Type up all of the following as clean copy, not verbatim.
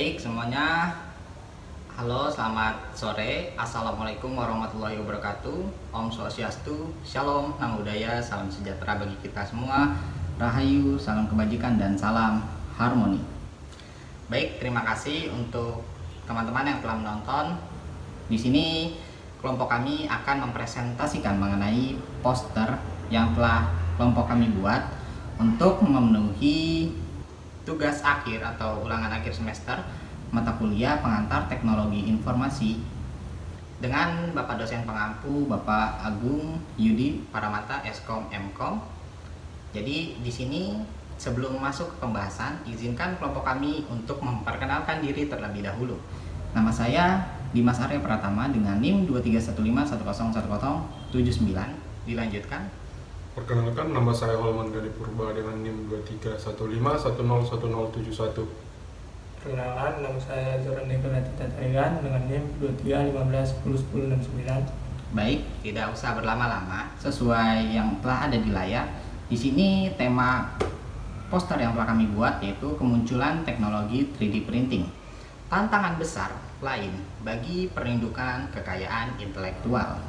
Baik semuanya, halo selamat sore, assalamualaikum warahmatullahi wabarakatuh. Om Swastiastu, Shalom, Namo Buddhaya, salam sejahtera bagi kita semua. Rahayu, salam kebajikan dan salam harmoni. Baik, terima kasih untuk teman-teman yang telah menonton. Di sini kelompok kami akan mempresentasikan mengenai poster yang telah kelompok kami buat untuk memenuhi tugas akhir atau ulangan akhir semester mata kuliah pengantar teknologi informasi dengan Bapak dosen pengampu Bapak Agung Yudi Paramata Eskom Mkom. Jadi di sini sebelum masuk ke pembahasan, izinkan kelompok kami untuk memperkenalkan diri terlebih dahulu. Nama saya Dimas Arya Pratama dengan NIM 2315101079. Dilanjutkan. Perkenalkan, nama saya Holman Gali Purba dengan NIM 2315101071. Perkenalkan, nama saya Zoran Eka Latita Tarigan dengan NIM 2315101069. Baik, tidak usah berlama-lama. Sesuai yang telah ada di layar, di sini tema poster yang telah kami buat yaitu kemunculan teknologi 3D printing. Tantangan besar lain bagi perindukan kekayaan intelektual.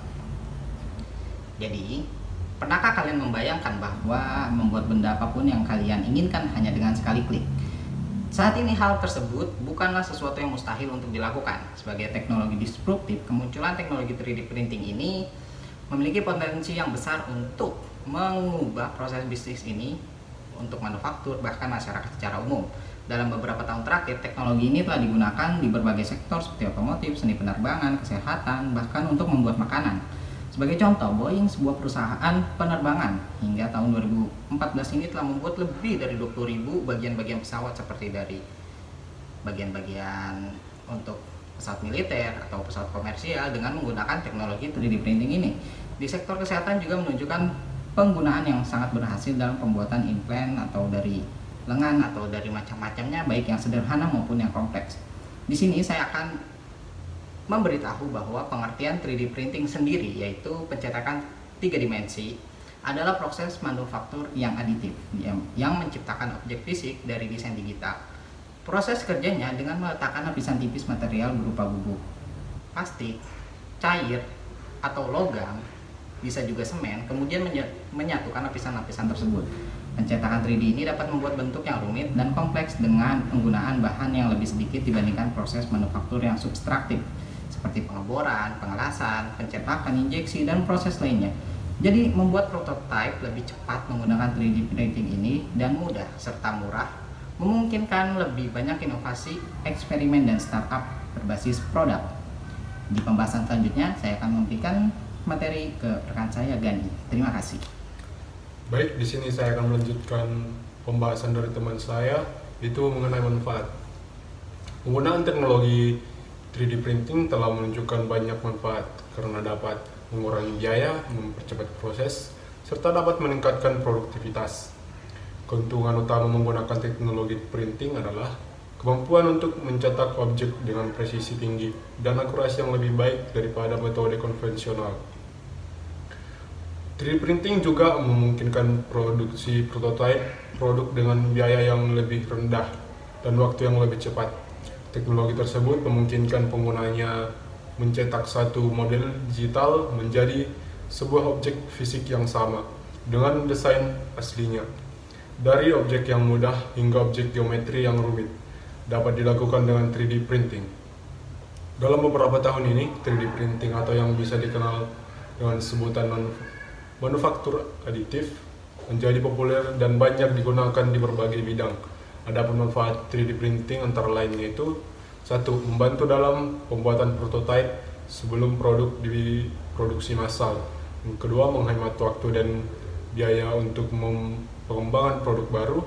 Jadi, pernahkah kalian membayangkan bahwa membuat benda apapun yang kalian inginkan hanya dengan sekali klik? Saat ini hal tersebut bukanlah sesuatu yang mustahil untuk dilakukan. Sebagai teknologi disruptif, kemunculan teknologi 3D printing ini memiliki potensi yang besar untuk mengubah proses bisnis ini untuk manufaktur bahkan masyarakat secara umum. Dalam beberapa tahun terakhir, teknologi ini telah digunakan di berbagai sektor seperti otomotif, seni penerbangan, kesehatan, bahkan untuk membuat makanan. Sebagai contoh, Boeing, sebuah perusahaan penerbangan, hingga tahun 2014 ini telah membuat lebih dari 20.000 bagian-bagian pesawat seperti dari bagian-bagian untuk pesawat militer atau pesawat komersial dengan menggunakan teknologi 3D printing ini. Di sektor kesehatan juga menunjukkan penggunaan yang sangat berhasil dalam pembuatan implan atau dari lengan atau dari macam-macamnya, baik yang sederhana maupun yang kompleks. Di sini saya akan memberitahu bahwa pengertian 3D printing sendiri yaitu pencetakan 3 dimensi adalah proses manufaktur yang aditif yang menciptakan objek fisik dari desain digital. Proses kerjanya dengan meletakkan lapisan tipis material berupa bubuk plastik, cair, atau logam, bisa juga semen, kemudian menyatukan lapisan-lapisan tersebut. Pencetakan 3D ini dapat membuat bentuk yang rumit dan kompleks dengan penggunaan bahan yang lebih sedikit dibandingkan proses manufaktur yang subtraktif seperti pengeboran, pengelasan, pencetakan, injeksi, dan proses lainnya. Jadi membuat prototipe lebih cepat menggunakan 3D printing ini dan mudah serta murah, memungkinkan lebih banyak inovasi, eksperimen, dan startup berbasis produk. Di pembahasan selanjutnya, saya akan memberikan materi ke rekan saya Gani. Terima kasih. Baik, di sini saya akan melanjutkan pembahasan dari teman saya, itu mengenai manfaat. Penggunaan teknologi 3D printing telah menunjukkan banyak manfaat karena dapat mengurangi biaya, mempercepat proses, serta dapat meningkatkan produktivitas. Keuntungan utama menggunakan teknologi printing adalah kemampuan untuk mencetak objek dengan presisi tinggi dan akurasi yang lebih baik daripada metode konvensional. 3D printing juga memungkinkan produksi prototipe produk dengan biaya yang lebih rendah dan waktu yang lebih cepat. Teknologi tersebut memungkinkan penggunanya mencetak satu model digital menjadi sebuah objek fisik yang sama dengan desain aslinya. Dari objek yang mudah hingga objek geometri yang rumit dapat dilakukan dengan 3D printing. Dalam beberapa tahun ini, 3D printing atau yang bisa dikenal dengan sebutan manufaktur aditif menjadi populer dan banyak digunakan di berbagai bidang. Adapun manfaat 3D printing antara lain yaitu: 1. Membantu dalam pembuatan prototipe sebelum produk diproduksi massal. Yang kedua, menghemat waktu dan biaya untuk pengembangan produk baru.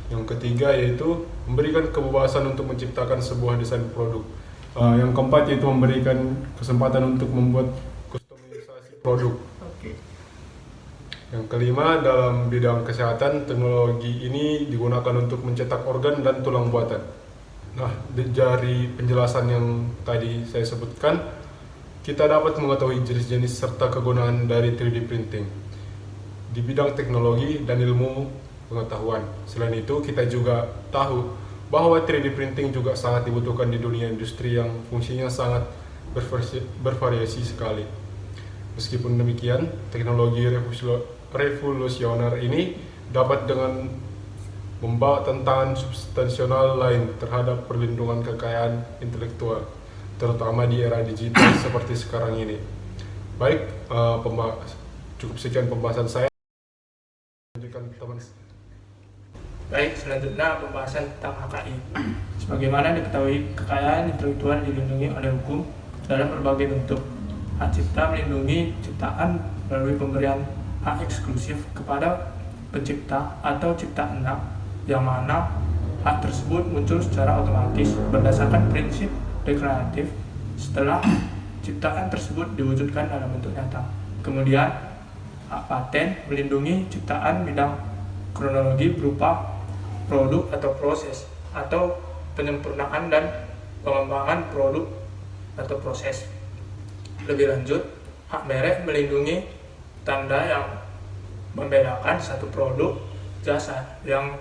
Yang ketiga yaitu memberikan kebebasan untuk menciptakan sebuah desain produk. Yang keempat yaitu memberikan kesempatan untuk membuat kustomisasi produk. Yang kelima, dalam bidang kesehatan, teknologi ini digunakan untuk mencetak organ dan tulang buatan. Nah, dari penjelasan yang tadi saya sebutkan, kita dapat mengetahui jenis-jenis serta kegunaan dari 3D printing di bidang teknologi dan ilmu pengetahuan. Selain itu, kita juga tahu bahwa 3D printing juga sangat dibutuhkan di dunia industri yang fungsinya sangat bervariasi sekali. Meskipun demikian, teknologi revolusioner ini dapat dengan membawa tantangan substansial lain terhadap perlindungan kekayaan intelektual, terutama di era digital seperti sekarang ini. Baik, cukup sekian pembahasan saya. Lanjutkan teman. Baik, selanjutnya pembahasan tentang HKI. Sebagaimana diketahui, kekayaan intelektual dilindungi oleh hukum dalam berbagai bentuk. Hak cipta melindungi ciptaan melalui pemberian hak eksklusif kepada pencipta atau ciptaan anak, yang mana hak tersebut muncul secara otomatis berdasarkan prinsip deklaratif setelah ciptaan tersebut diwujudkan dalam bentuk nyata. Kemudian, hak paten melindungi ciptaan bidang kronologi berupa produk atau proses, atau penyempurnaan dan pengembangan produk atau proses. Lebih lanjut, hak merek melindungi tanda yang membedakan satu produk jasa yang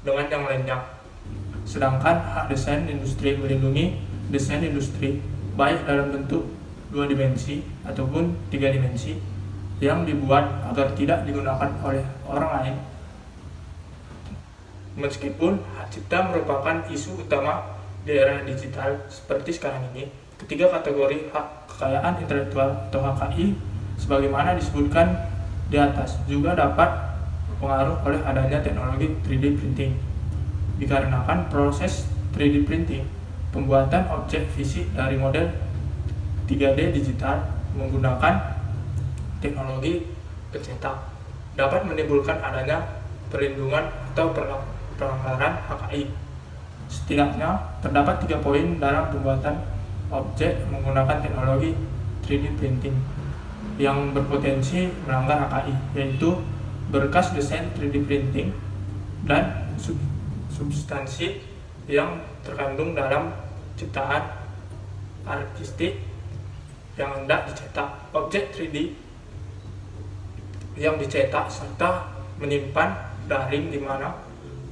dengan yang lainnya. Sedangkan hak desain industri melindungi desain industri baik dalam bentuk 2 dimensi ataupun 3 dimensi yang dibuat agar tidak digunakan oleh orang lain. Meskipun hak cipta merupakan isu utama di era digital seperti sekarang ini, ketiga kategori hak kekayaan intelektual atau HKI sebagaimana disebutkan di atas juga dapat pengaruh oleh adanya teknologi 3D printing. Dikarenakan proses 3D printing, pembuatan objek fisik dari model 3D digital menggunakan teknologi pencetak dapat menimbulkan adanya perlindungan atau pelanggaran HKI. Setidaknya terdapat 3 poin dalam pembuatan objek menggunakan teknologi 3D printing yang berpotensi melanggar HKI, yaitu berkas desain 3D printing dan substansi yang terkandung dalam ciptaan artistik yang hendak dicetak, objek 3D yang dicetak, serta menyimpan daring di mana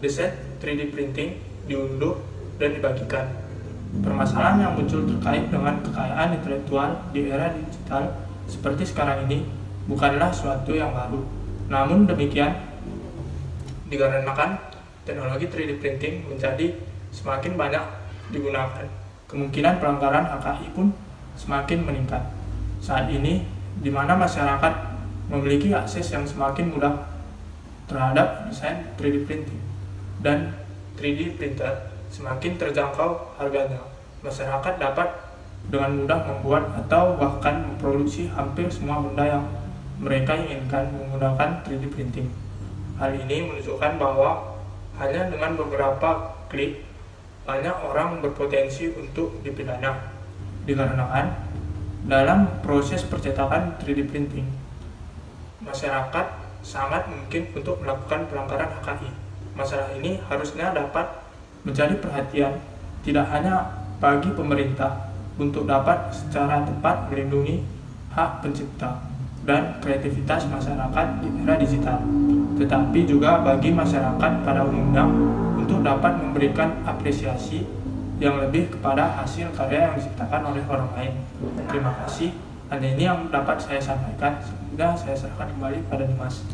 desain 3D printing diunduh dan dibagikan. Permasalahan yang muncul terkait dengan kekayaan intelektual di era digital seperti sekarang ini bukanlah suatu yang baru. Namun demikian, dikarenakan teknologi 3D printing menjadi semakin banyak digunakan, kemungkinan pelanggaran HKI pun semakin meningkat. Saat ini, di mana masyarakat memiliki akses yang semakin mudah terhadap desain 3D printing dan 3D printer semakin terjangkau harganya, masyarakat dapat dengan mudah membuat atau bahkan memproduksi hampir semua benda yang mereka inginkan menggunakan 3D printing. Hal ini menunjukkan bahwa hanya dengan beberapa klik banyak orang berpotensi untuk dipidana. Dikarenakan dalam proses percetakan 3D printing, masyarakat sangat mungkin untuk melakukan pelanggaran HKI. Masalah ini harusnya dapat menjadi perhatian tidak hanya bagi pemerintah untuk dapat secara tepat melindungi hak pencipta dan kreativitas masyarakat di era digital, tetapi juga bagi masyarakat pada umumnya untuk dapat memberikan apresiasi yang lebih kepada hasil karya yang diciptakan oleh orang lain. Terima kasih. Hanya ini yang dapat saya sampaikan. Semoga saya serahkan kembali pada Dimas.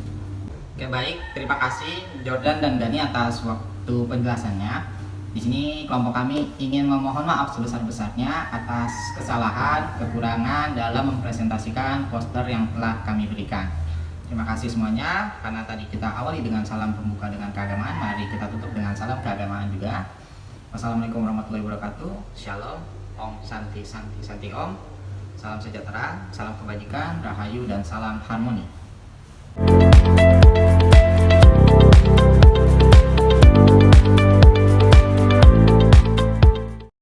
Oke, baik, terima kasih Jordan dan Dani atas waktu penjelasannya. Di sini kelompok kami ingin memohon maaf sebesar-besarnya atas kesalahan, kekurangan dalam mempresentasikan poster yang telah kami berikan. Terima kasih semuanya. Karena tadi kita awali dengan salam pembuka dengan keagamaan, mari kita tutup dengan salam keagamaan juga. Wassalamualaikum warahmatullahi wabarakatuh. Shalom, Om Santi Santi Santi Om. Salam sejahtera, salam kebajikan, rahayu, dan salam harmoni.